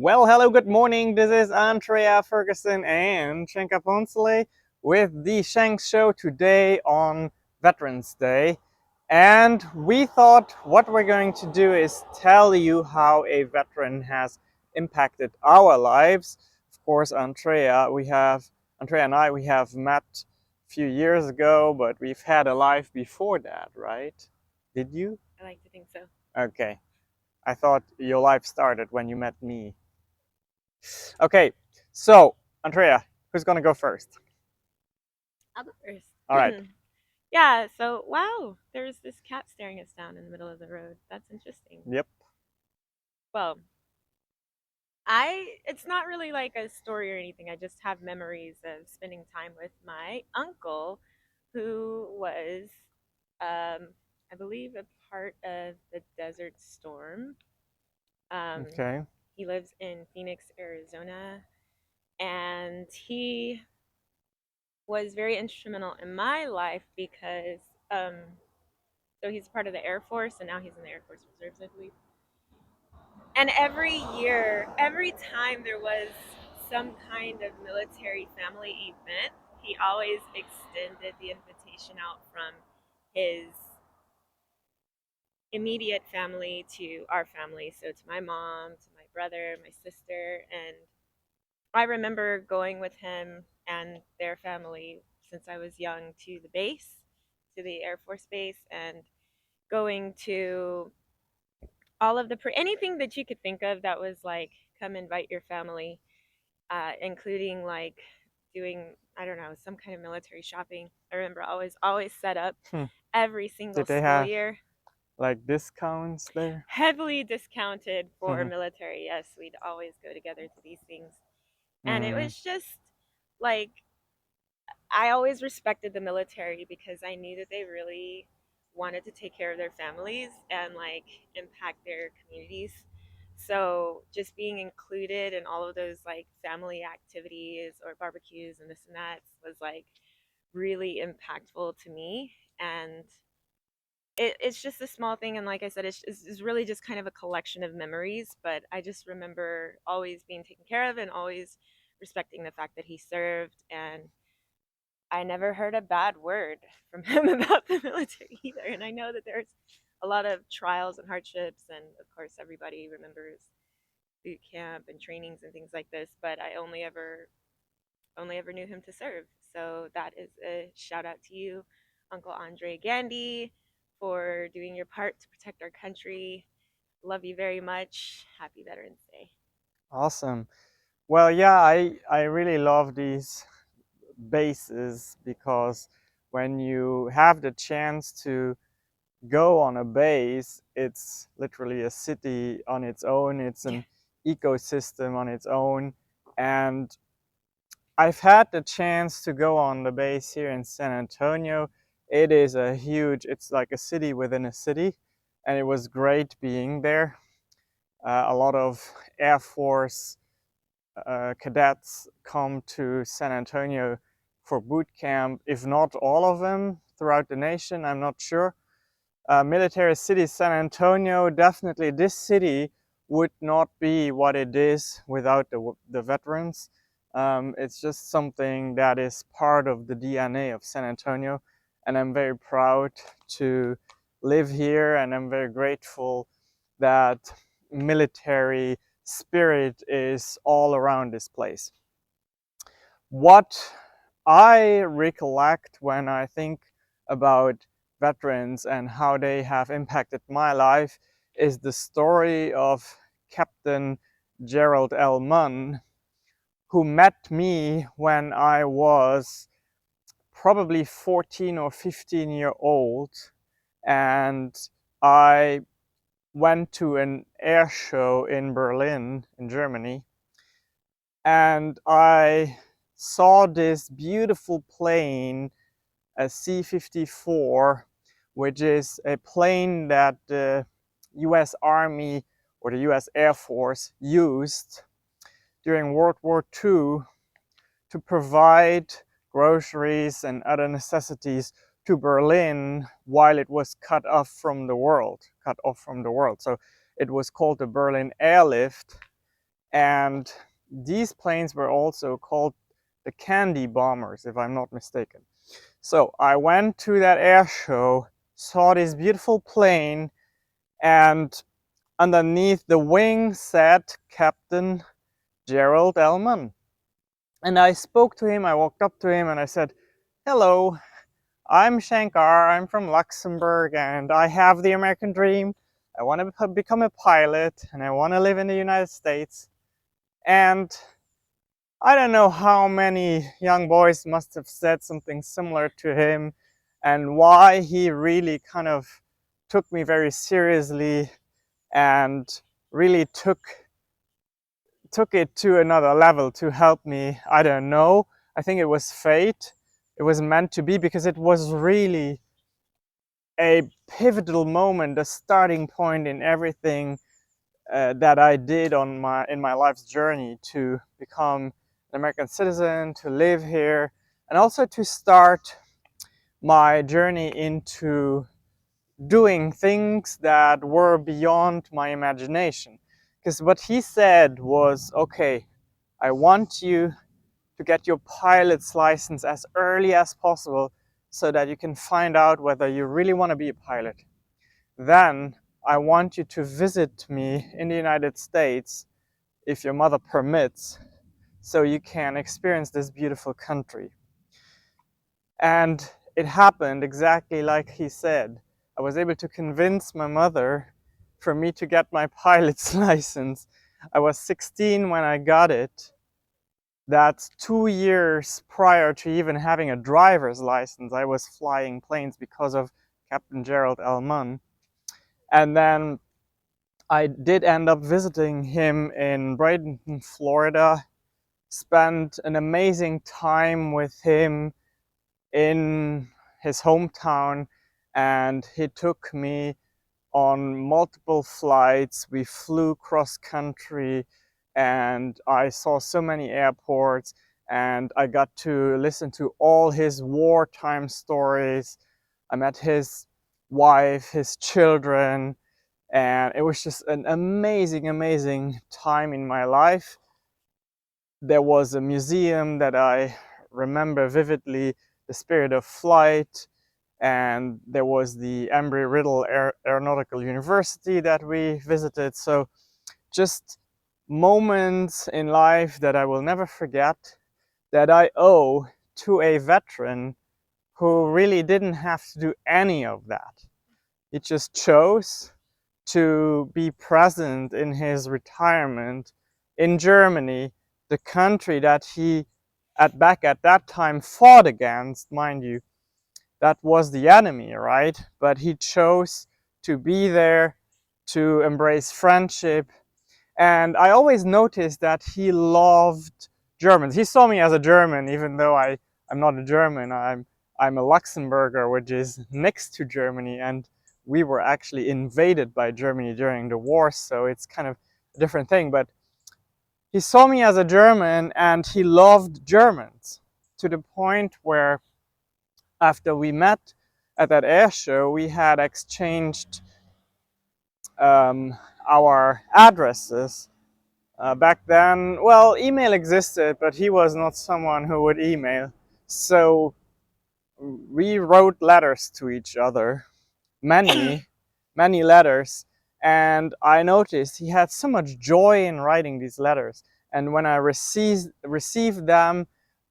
Well, hello, good morning. This is Antrea Ferguson and Shankar and with the Shank Show today on Veterans Day. And we thought what we're going to do is tell you how a veteran has impacted our lives. Of course, Antrea and I, we have met a few years ago, but we've had a life before that, right? Did you? I like to think so. Okay. I thought your life started when you met me. Okay, so Andrea, who's gonna go first? I'll go first. All right. Yeah, so wow, there's this cat staring us down in the middle of the road. That's interesting. Yep. Well, it's not really like a story or anything. I just have memories of spending time with my uncle who was I believe a part of the Desert Storm. Um Okay. he lives in Phoenix, Arizona, and he was very instrumental in my life because um, so he's part of the Air Force and now he's in the Air Force Reserves, I believe. And every year, every time there was some kind of military family event, he always extended the invitation out from his immediate family to our family. So to my mom, to my brother, my sister. And I remember going with him and their family since I was young to the base, to the Air Force Base, and going to all of the anything that you could think of that was like come invite your family, including like doing, I don't know, some kind of military shopping. I remember always set up Hmm. every single Did they school have year. like discounts there? Heavily discounted for Hmm. military. Yes, we'd always go together to these things. And it Hmm. was just like I always respected the military because I knew that they really wanted to take care of their families and like impact their communities. So just being included in all of those like family activities or barbecues and this and that was like really impactful to me. And it's just a small thing. And like I said, it's really just kind of a collection of memories. But I just remember always being taken care of and always respecting the fact that he served, and I never heard a bad word from him about the military either. And I know that there's a lot of trials and hardships, and of course, everybody remembers boot camp and trainings and things like this. But I only ever knew him to serve. So that is a shout out to you, Uncle Andre Gandy, for doing your part to protect our country. Love you very much. Happy Veterans Day. Awesome. Well, yeah, I really love these bases because when you have the chance to go on a base, it's literally a city on its own. It's Yeah. an ecosystem on its own, and I've had the chance to go on the base here in San Antonio. It is a huge, it's like a city within a city, and it was great being there. A lot of Air Force cadets come to San Antonio for boot camp, if not all of them throughout the nation, I'm not sure. Military city San Antonio, definitely this city would not be what it is without the veterans. It's just something that is part of the DNA of San Antonio, and I'm very proud to live here, and I'm very grateful that military spirit is all around this place. What I recollect when I think about veterans and how they have impacted my life is the story of Captain Gerald L. Munn, who met me when I was probably 14 or 15-year old, and I went to an air show in Berlin in Germany, and I saw this beautiful plane, a C-54, which is a plane that the US Army or the US Air Force used during World War II to provide groceries and other necessities to Berlin while it was cut off from the world. So it was called the Berlin Airlift. And these planes were also called the Candy Bombers, if I'm not mistaken. So I went to that air show, saw this beautiful plane, and underneath the wing sat Captain Gerald L. Munn. And I spoke to him, I walked up to him and I said, "Hello, I'm Shankar, I'm from Luxembourg, and I have the American dream. I want to become a pilot and I want to live in the United States." And I don't know how many young boys must have said something similar to him, and why he really kind of took me very seriously and really took it to another level to help me. I don't know. I think it was fate. It was meant to be, because it was really a pivotal moment, a starting point in everything that I did in my life's journey to become an American citizen, to live here, and also to start my journey into doing things that were beyond my imagination. Because what he said was, okay, I want you to get your pilot's license as early as possible so that you can find out whether you really want to be a pilot. Then I want you to visit me in the United States, if your mother permits, so you can experience this beautiful country. And it happened exactly like he said. I was able to convince my mother for me to get my pilot's license. I was 16 when I got it. That's 2 years prior to even having a driver's license. I was flying planes because of Captain Gerald L. Munn. And then I did end up visiting him in Bradenton, Florida, spent an amazing time with him in his hometown, and he took me on multiple flights. We flew cross country, and I saw so many airports, and I got to listen to all his wartime stories. I met his wife, his children, and it was just an amazing time in my life. There was a museum that I remember vividly, the Spirit of Flight, and there was the Embry-Riddle Aeronautical University that we visited. So just moments in life that I will never forget, that I owe to a veteran who really didn't have to do any of that. He just chose to be present in his retirement in Germany, the country that he back at that time fought against, mind you. That was the enemy, right? But he chose to be there, to embrace friendship. And I always noticed that he loved Germans. He saw me as a German, even though I'm not a German. I'm a Luxembourger, which is next to Germany, and we were actually invaded by Germany during the war, so it's kind of a different thing. But he saw me as a German, and he loved Germans, to the point where after we met at that air show, we had exchanged um, our addresses. Back then, well, email existed, but he was not someone who would email. So we wrote letters to each other, many, many letters. And I noticed he had so much joy in writing these letters. And when I received them,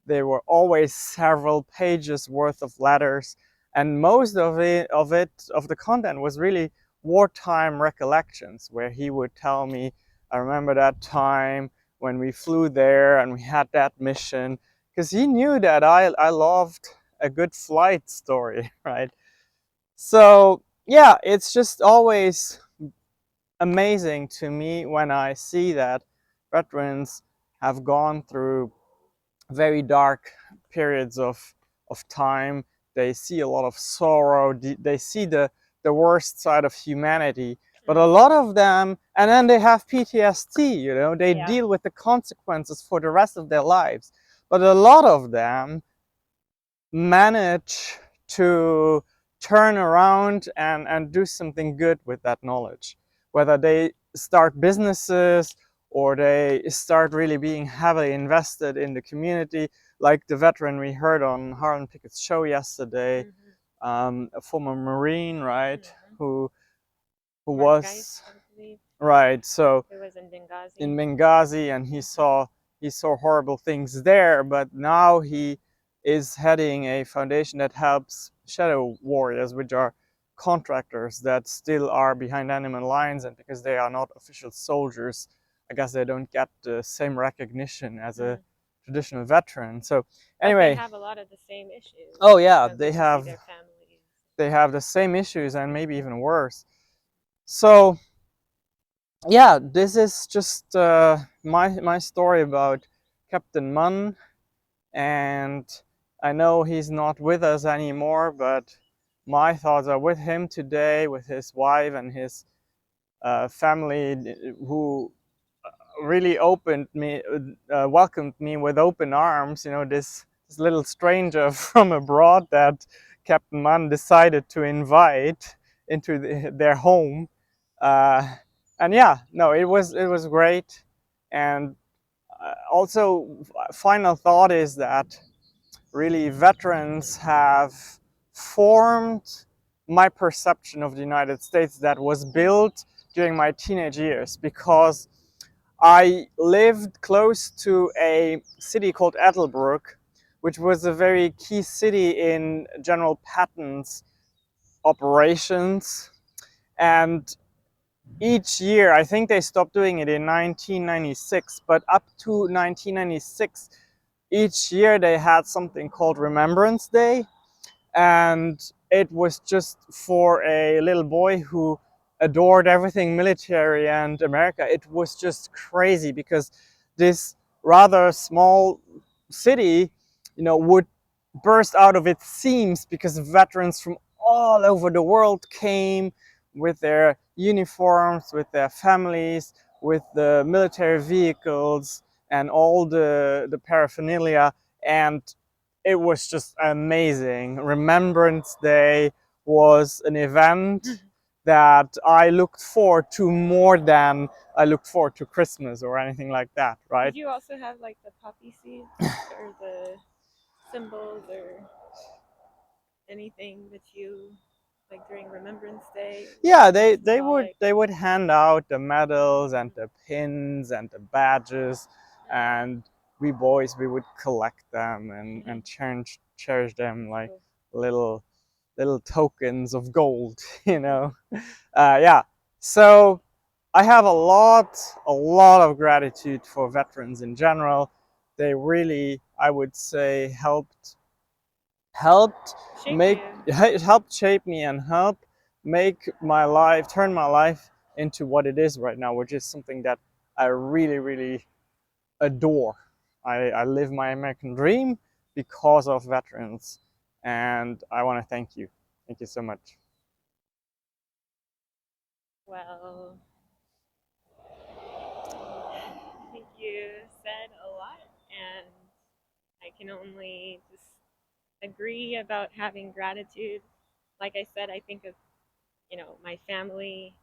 there were always several pages worth of letters. And most of the content was really wartime recollections, where he would tell me, I remember that time when we flew there and we had that mission, because he knew that I loved a good flight story, right? So yeah, it's just always amazing to me when I see that veterans have gone through very dark periods of time. They see a lot of sorrow. They see the worst side of humanity. But a lot of them, and then they have PTSD, you know, they Yeah. deal with the consequences for the rest of their lives. But a lot of them manage to turn around and do something good with that knowledge. Whether they start businesses or they start really being heavily invested in the community, like the veteran we heard on Harlan Pickett's show yesterday, a former Marine, right, who Mark Geist, was I believe. right. So It was in Benghazi. in Benghazi, and he saw horrible things there, but now he is heading a foundation that helps shadow warriors, which are contractors that still are behind enemy lines, and because they are not official soldiers, I guess they don't get the same recognition as a traditional veteran. So anyway, but they have a lot of the same issues. oh yeah, Don't get to see their families. they have the same issues and maybe even worse. So yeah, this is just my story about Captain Munn, and I know he's not with us anymore, but my thoughts are with him today, with his wife and his family, who really welcomed me with open arms. You know, this little stranger from abroad that Captain Munn decided to invite into their home. Uh, and yeah, no, it was great. And also, final thought is that really veterans have formed my perception of the United States that was built during my teenage years, because I lived close to a city called Ettelbruck, which was a very key city in General Patton's operations. And each year, I think they stopped doing it in 1996, but up to 1996, each year they had something called Remembrance Day, and it was just for a little boy who adored everything military and America. It was just crazy because this rather small city, would burst out of its seams because veterans from all over the world came with their uniforms, with their families, with the military vehicles and all the paraphernalia, and it was just amazing. Remembrance Day was an event that I looked forward to more than I looked forward to Christmas or anything like that, right? Did you also have like the poppy seeds or the symbols or anything that you like during Remembrance Day? Yeah, Anything they would symbolic? they would hand out the medals and the pins and the badges, and we would collect them and cherish them like Cool. little tokens of gold, you know. Yeah. So I have a lot of gratitude for veterans in general. They really, I would say, helped Shape make you. it helped shape me and help make my life turn my life into what it is right now, which is something that I really, really adore. I live my American dream because of veterans, and I want to thank you so much. Well, I think you said a lot, and I can only just agree about having gratitude. Like I said, I think of, my family.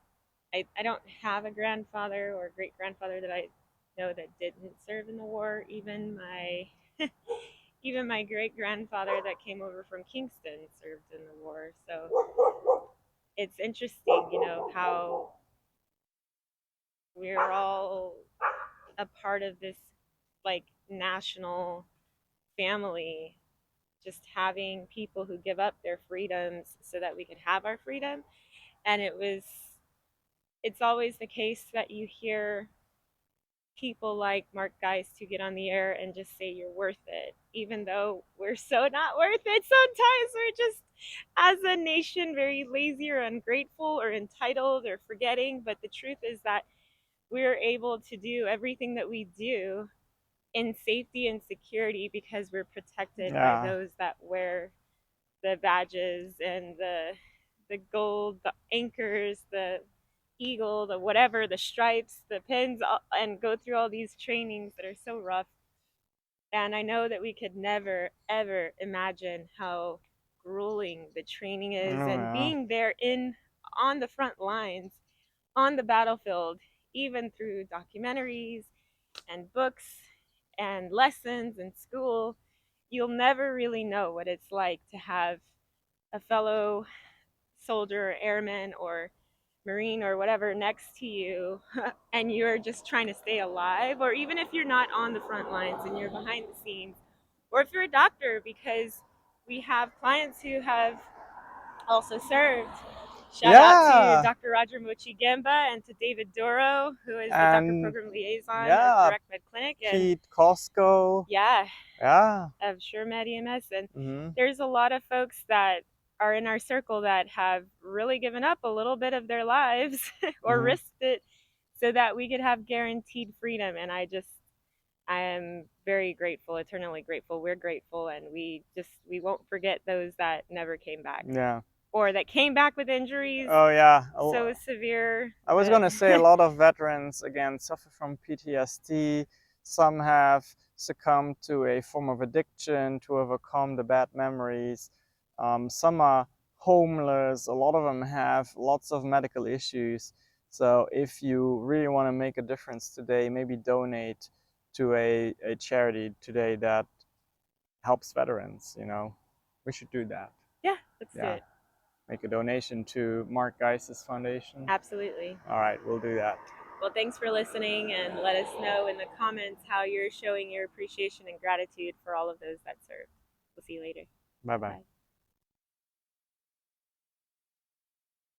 I don't have a grandfather or great grandfather that I know that didn't serve in the war. Even my great grandfather that came over from Kingston served in the war. So it's interesting, how we're all a part of this like national family, just having people who give up their freedoms so that we could have our freedom. And it's always the case that you hear people like Mark Geist who get on the air and just say you're worth it, even though we're so not worth it. Sometimes we're just, as a nation, very lazy or ungrateful or entitled or forgetting. But the truth is that we're able to do everything that we do in safety and security because we're protected by Yeah. those that wear the badges and the gold, the anchors, the eagle, the whatever, the stripes, the pins, and go through all these trainings that are so rough. And I know that we could never, ever imagine how grueling the training Oh, is and yeah. being there on the front lines, on the battlefield, even through documentaries and books and lessons in school, you'll never really know what it's like to have a fellow soldier, airman, or Marine or whatever next to you, and you're just trying to stay alive, or even if you're not on the front lines and you're behind the scenes, or if you're a doctor, because we have clients who have also served. Shout out to Yeah, Dr. Roger Mochi Gemba and to David Duro, who is the doctor and program liaison of yeah, Direct Med Clinic, and Pete Costco. yeah, Yeah. of SureMed EMS. And Hmm. there's a lot of folks that are in our circle that have really given up a little bit of their lives or Hmm. risked it so that we could have guaranteed freedom. And I am very grateful, eternally grateful. We're grateful, and we won't forget those that never came back Yeah. or that came back with injuries Oh yeah. so severe I was that gonna say a lot of veterans again suffer from PTSD. Some have succumbed to a form of addiction to overcome the bad memories. Some are homeless. A lot of them have lots of medical issues. So if you really want to make a difference today, maybe donate to a charity today that helps veterans. We should do that. yeah, let's do Yeah, it. make a donation to Mark Geis's foundation. Absolutely. All right, we'll do that. Well, thanks for listening, and let us know in the comments how you're showing your appreciation and gratitude for all of those that served. We'll see you later. Bye bye. Bye.